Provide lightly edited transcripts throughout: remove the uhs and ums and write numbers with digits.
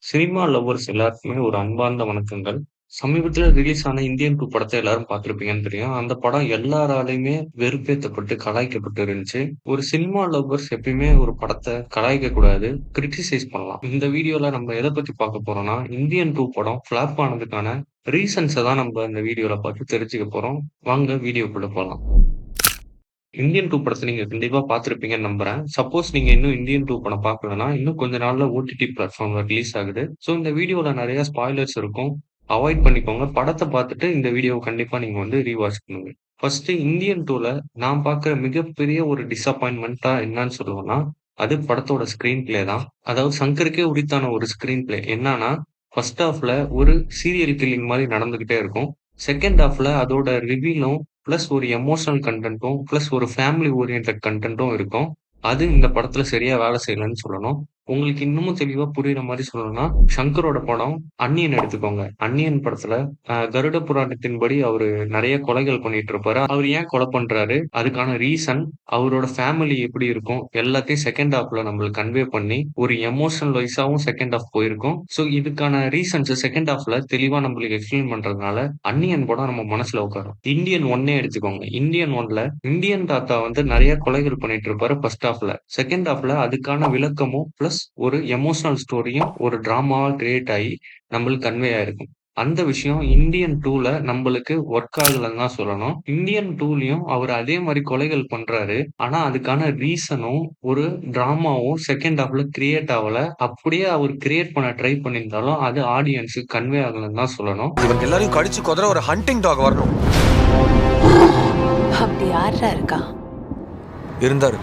Cinema lovers எல்லாருக்குமே ஒரு அன்பார்ந்த வணக்கங்கள். சமீபத்தில ரிலீஸ் ஆன இந்தியன் 2 படத்த எல்லாரும் பார்த்திருப்பீங்கன்னு தெரியும். அந்த படம் எல்லாராலயுமே வெறுப்பேத்தப்பட்டு, கலாய்க்கப்பட்டு இருந்துச்சு. ஒரு சினிமா லவ்வர்ஸ் எப்பயுமே ஒரு படத்த கலாய்க்கக் கூடாது. கிரிட்டிசைஸ் பண்ணலாம். இந்த வீடியோல நம்ம எத பத்தி பார்க்க போறோம்னா, இந்தியன் 2 படம் ஃப்ளாப் ஆனதுக்கான ரீசன்ஸ தான் நம்ம இந்த வீடியோல பார்த்து தெரிஞ்சுக்க போறோம். வாங்க வீடியோக்குள்ள போலாம். இந்தியன் 2 படத்த நீங்க கண்டிப்பா பார்த்திருப்பீங்கன்னு நம்புறேன். சப்போஸ் நீங்க இன்னும் இந்தியன் 2 படம் பார்க்கலன்னா, இன்னும் கொஞ்ச நாள்ல ஓடிடி பிளாட்ஃபார்ம்ல ரிலீஸ் ஆகுது. ஸோ இந்த வீடியோல நெறைய ஸ்பாய்லர்ஸ் இருக்கும். அவாய்ட் பண்ணிக்கோங்க. படத்த பார்த்துட்டு இந்த வீடியோவ கண்டிப்பா நீங்க வந்து ரீவாட்ச் பண்ணுங்க. ஃபர்ஸ்ட்டு இந்தியன் 2ல நான் பார்க்குற மிகப்பெரிய ஒரு டிசப்பாயின்ட்மென்ட்டா என்னன்னு சொல்லுவேன்னா, அது படத்தோட ஸ்க்ரீன் பிளே தான். அதாவது சங்கருக்கே உரித்தான ஒரு ஸ்க்ரீன் பிளே. என்னான்னா, ஃபர்ஸ்ட் ஹாஃப்ல ஒரு சீரியல் கில்லிங் மாரி நடந்துகிட்டே இருக்கும். செகண்ட் ஹாஃப்ல அதோட ரிவீலும் பிளஸ் ஒரு எமோஷனல் கன்டென்ட்டும், பிளஸ் ஒரு ஃபேமிலி ஓரியன்டட் கன்டென்ட்டும் இருக்கும். அது இந்த படத்துல சரியா வேலை செய்யலன்னு சொல்லணும். உங்களுக்கு இன்னமும் தெளிவா புரியிற மாரி சொல்லணும்னா, ஷங்கரோட படம் அந்நியன் எடுத்துக்கோங்க. அந்நியன் படத்துல கருட புராணத்தின்படி அவரு நெறைய கொலைகள் பண்ணிட்டு இருப்பாரு. அவரு ஏன் கொலை பண்றாரு? அதுக்கான ரீசன், அவரோட ஃபேமிலி எப்படி இருக்கும்? எல்லாத்தையும் செகண்ட் ஹாஃப்ல நம்மளுக்கு கன்வே பண்ணி, ஒரு எமோஷனல் வைஸாவும் செகண்ட் ஹாஃப் போயிருக்கும். ஸோ இதுக்கான ரீசன்ஸ செகண்ட் ஹாஃப்ல தெளிவா நம்மளுக்கு எக்ஸ்பிளைன் பண்றதுனால, அந்நியன் படம் நம்ம மனசுல உட்காரும். இந்தியன் 1 எடுத்துக்கோங்க. இந்தியன் 1ல இந்தியன் தாத்தா வந்து நெறைய கொலைகள் பண்ணிட்டு இருப்பாரு ஃபர்ஸ்ட் ஹாஃப்ல. செகண்ட் ஹாஃப்ல அதுக்கான விளக்கமும், பிளஸ் ஒரு எமோஷனல் ஸ்டோரியும் ஒரு டிராமாவா கிரியேட் ஆயி நம்மளுக்கு கன்வே ஆயிருக்கும். அந்த விஷயம் இந்தியன் 2ல நம்பளுக்கு ஒர்க் ஆகலன்னு தான் சொல்லணும். இந்தியன் 2லயும் அவரு அதே மாரி கொலைகள் பண்றாரு. ஆனா அதுக்கான ரீசனும், ஒரு டிராமாவும் செகண்ட் ஹாஃப்ல கிரியேட் ஆவல. அப்படியே அவரு கிரியேட் பண்ண ட்ரை பண்ணியிருந்தாலும், அது ஆடியன்ஸ்க்கு கன்வே ஆகலன்னு தான் சொல்லணும். இவங்க எல்லாரையும் கடிச்சு கொதற ஒரு ஹண்டிங் டாக் வரணும். அப்படி யாரா இருக்கா? இருந்தாரு.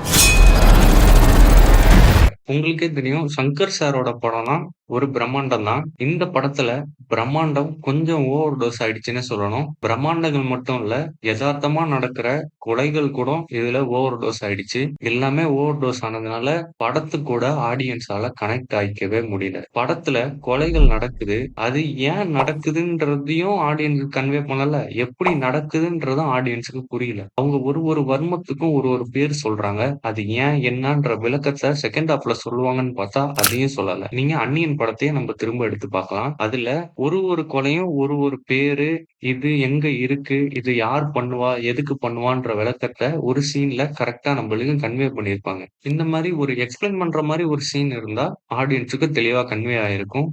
உங்களுக்கே தெரியும் சங்கர் சாரோட படம்னா ஒரு பிரம்மாண்டம் தான். இந்த படத்துல பிரம்மாண்டம் கொஞ்சம் ஓவர் டோஸ் ஆயிடுச்சுன்னு சொல்லணும். பிரம்மாண்டங்கள் மட்டும் இல்ல, எதார்த்தமா நடக்கிற கொலைகள் கூட இதுல ஓவர் டோஸ் ஆயிடுச்சு. எல்லாமே ஓவர் டோஸ் ஆனதுனால படத்து கூட ஆடியன்ஸால கனெக்ட் ஆயிக்கவே முடியல. படத்துல கொலைகள் நடக்குது. அது ஏன் நடக்குதுன்றதையும் ஆடியன்ஸுக்கு கன்வே பண்ணல. எப்படி நடக்குதுன்றதும் ஆடியன்ஸுக்கு புரியல. அவங்க ஒரு ஒரு வர்மத்துக்கும் ஒரு ஒரு பேர் சொல்றாங்க. அது ஏன் என்னன்ற விளக்கத்த செகண்ட் ஹாஃப்ல சொல்லுவாங்கன்னு பார்த்தா அதையும் சொல்லல. நீங்க அந்நியன் படத்தையே நம்ம திரும்ப எடுத்து பார்க்கலாம். அதுல ஒரு ஒரு கொலையும் ஒரு ஒரு பேரு, இது எங்க இருக்கு, இது யார் பண்ணுவா, எதுக்கு பண்ணுவான்ற விளக்கத்த ஒரு சீன்ல கரெக்ட்டா நம்மளுக்கு கன்வே பண்ணியிருப்பாங்க. இந்த மாரி ஒரு எக்ஸ்பிளைன் பண்ற மாரி ஒரு சீன் இருந்தா ஆடியன்ஸுக்கு தெளிவா கன்வே ஆயிருக்கும்.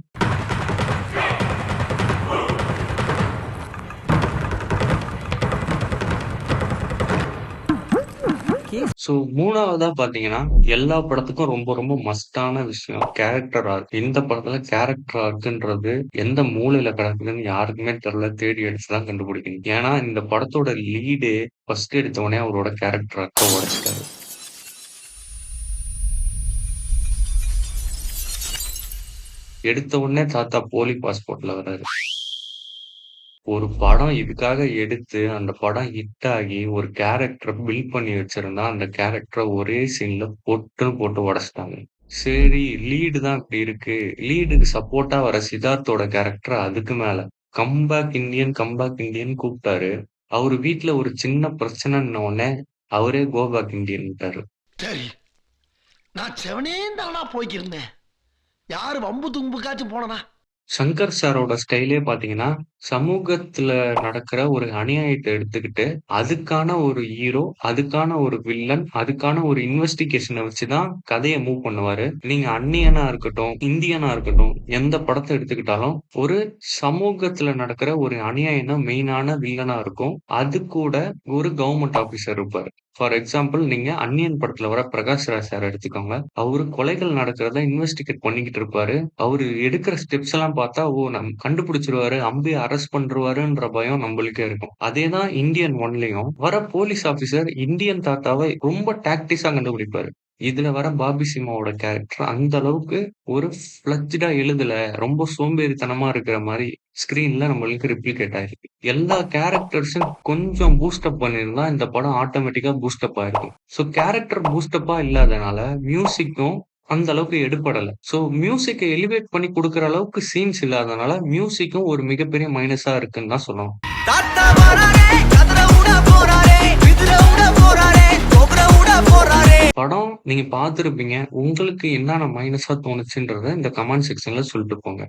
ஸோ 3வதா பார்த்தீங்கன்னா, எல்லா படத்துக்கும் ரொம்ப ரொம்ப மஸ்ட்டான விஷயம் கேரக்டர் ஆர்க். இந்த படத்துல கேரக்டர் ஆர்க்ன்றது எந்த மூலையில கிடக்குதுன்னு யாருக்குமே தெரியல. தேடி அடிச்சு தான் கண்டுபிடிக்கணும். ஏன்னா, இந்த படத்தோட லீடே ஃபர்ஸ்ட் எடுத்த உடனே அவரோட கேரக்டர் ஆர்க்க உடைச்சுட்டாரு. எடுத்த உடனே தாத்தா போலி பாஸ்போர்ட்ல வராரு. ஒரு படம் இதுக்காக எடுத்து, அந்த படம் ஹிட் ஆகி, ஒரு கேரக்டர பில்ட் பண்ணி வச்சிருந்தா, அந்த கேரக்டர ஒரே சீன்ல பொட்டுன்னு போட்டு உடைச்சுட்டாங்க. சரி, லீடு தான் இப்படி இருக்கு. லீடுக்கு சப்போர்ட்டா வர சித்தார்த்தோட கேரக்டர் அதுக்கு மேல. கம்பேக் இண்டியன் கூப்பிட்டாரு. அவரு வீட்ல ஒரு சின்ன பிரச்சனைன்ன உடனே, அவரே கோ பேக் இண்டியன்ட்டாரு. சரி, நான் செவனேந்தானா போய்க்கிருந்தேன். யாரு வம்பு தும்புக்காச்சும் போனனா? சங்கர் சாரோட ஸ்டைலே பார்த்தீங்கன்னா, சமூகத்துல நடக்கிற ஒரு அநியாயத்த எடுத்துக்கிட்டு, அதுக்கான ஒரு ஹீரோ, அதுக்கான ஒரு வில்லன், அதுக்கான ஒரு இன்வெஸ்டிகேஷன வச்சு தான் கதைய மூவ் பண்ணுவாரு. நீங்க அந்நியனா இருக்கட்டும், இந்தியனா இருக்கட்டும், எந்த படத்த எடுத்துக்கிட்டாலும், ஒரு சமூகத்துல நடக்கிற ஒரு அநியாயம் தான் மெயினான வில்லனா இருக்கும். அது கூட ஒரு கவர்ன்மெண்ட் ஆஃபீசர் இருப்பாரு. ஃபார் எக்ஸாம்பிள் நீங்க அந்நியன் படத்துல வர பிரகாஷ் ராஜ் சார எடுத்துக்கோங்க. அவரு கொலைகள் நடக்கிறத இன்வெஸ்டிகேட் பண்ணிக்கிட்டு இருப்பாரு. அவரு எடுக்கிற ஸ்டெப்ஸ் எல்லாம் பார்த்தா, ஓ! கண்டுபிடிச்சுருவாரு, அம்புய அரெஸ்ட் பண்ணிருவாருன்ற பயம் நம்பளுக்கே இருக்கும். அதே தான் இந்தியன் 1லயும் வர போலீஸ் ஆஃபிசர் இந்தியன் தாத்தாவ ரொம்ப டாக்டிஸா கண்டுபிடிப்பாரு. இதுல வர பாபி சிம்மாவோட கேரக்டர் அந்த அளவுக்கு ஒரு ஃப்ளட்ஜ்டா எழுதல. ரொம்ப சோம்பேறித்தனமா இருக்கிற மாரி ஸ்க்ரீன்ல நம்மளுக்கு ரிப்ளிகேட் ஆயிருக்கு. எல்லா கேரக்டர்ஸும் கொஞ்சம் பூஸ்ட் அப் பண்ணியிருந்தா இந்த படம் ஆட்டோமேட்டிக்கா பூஸ்ட் அப் ஆயிருக்கும். ஸோ கேரக்டர் பூஸ்ட் அப்பா இல்லாதனால மியூசிக்கும் அந்த அளவுக்கு எடுபடல. ஸோ மியூசிக்க எலிவேட் பண்ணி குடுக்குற அளவுக்கு சீன்ஸ் இல்லாதனால, மியூசிக்கும் ஒரு மிகப்பெரிய மைனஸா இருக்குன்னு தான் சொல்லணும். தாத்தா வராரே, கதற உட போறாரே, விதுர உட போறாரே, கோபுர உட நீங்க பார்த்திருப்பீங்க. உங்களுக்கு என்னென்ன மைனஸா தோணுச்சுன்றத இந்த கமெண்ட் செக்ஷன்ல சொல்லிட்டு போங்க.